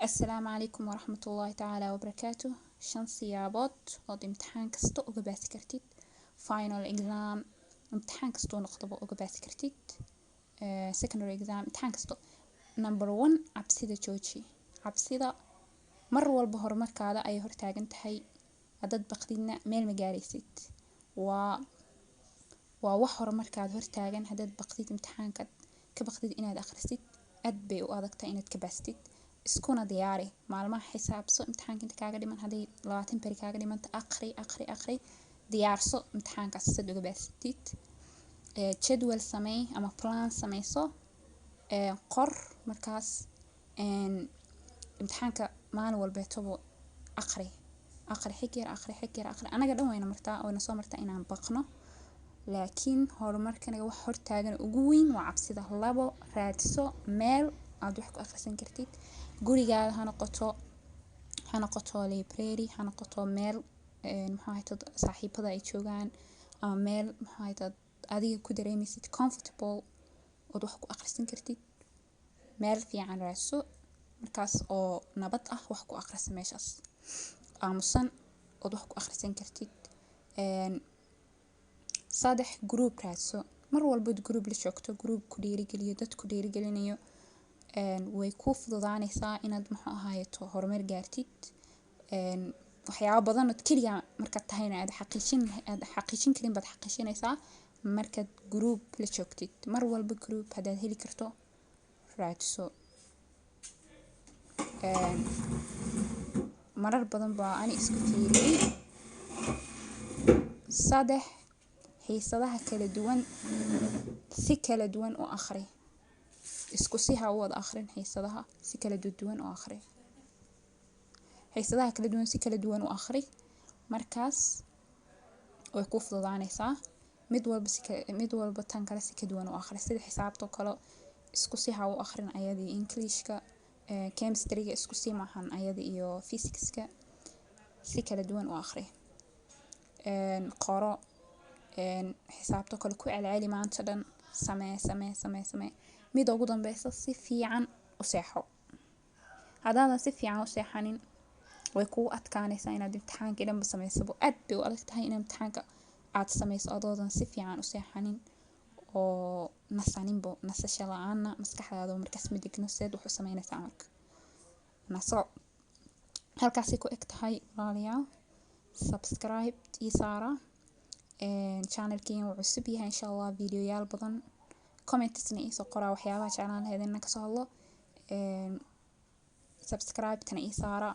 السلام عليكم ورحمة الله تعالى وبركاته. شن سيابات وضع امتحان كستو وقباس كرتيد final exam امتحان كستو نقطبو وقباس كرتيد secondary exam امتحان كستو number 1 عبسيدة جوجي عبسيدة مر والبهر مركادة أي هرتاقن تحي عدد بقدينا ميل مقاريسيد ووحر مركاد هرتاقن عدد بقديد امتحان كبقديد إناد أخرسيد أدبي وأدقتا إناد كباستيد iskuna diyaari maalmaha xisaabso imtixaanka inta kaaga dhiman hadii 20 beri kaaga dhimanta aqri diyaarso imtixaankaas sad uga baastid jadwal samee ama plan sameyso qor markaas imtixaanka maalin walbeetaba aqri xigir anaga dhan wayna martaa oo na soo martaa inaan baqno laakiin horumarkana wax hortaagan ugu weyn waa cabsida labo raadso meel aad wax ku akhrisan kartid gurigaada ha noqoto library ha noqoto meel saaxiibada ay joogaan ama meel adiga ku dareemaysid comfortable oo wax ku akhrisan kartid meel fiican raadso markaas oo nabad ah wax ku akhrisan meeshaas aamusan oo wax ku akhrisan kartid saddex group raadso mar walba group la joogto group ku dhiirigeliyo dad ku dhiirigelinayo way ku fududaanaysaa inaad horumar gaartid waxyaabo badan oo kaliya marka tahayna aad xaqiijin karin baad xaqiijinaysaa markaad group la joogtid mar walba group hadaad heli karto raadso marar badan baa ani isku fiiriyay saddex xiisadaha kala duwan si kala duwan oo akhri isku si ha wada akhrin xiisadaha si kala duwan oo akhri xiisadaha kala duwan si kala duwan oo akhri markaas way ku fududaanaysaa mid walba tan kale si kala duwan oo akhri sida xisaabta kale isku si ha u akhrin ayadii Englishka chemistryga isku si maahan ayada iyo physicska si kala duwan oo akhri qoro xisaabta kale ku celceli maanta dhan samee mid ugu dambaysa si fiican u seexo hadaadan si fiican u seexanin way kugu adkaanaysaa inaad imtixaanka dhanba sameyso aad bay u adag tahay in imtixaanka aad sameyso adoodan si fiican u seexanin oo nasaninbo nasasho la'aana maskaxdaada markaas ma degno seed wax u sameynaysaa marka naso halkaas ku eg tahay walaalayaal subscribe ii saara channelkeen wuu cusub yahay insha Allah videoyaal badan commentsna ii soo qora waxyaabaha jeclaan lahayd inaan ka soo hadlo subscribe tana ii saara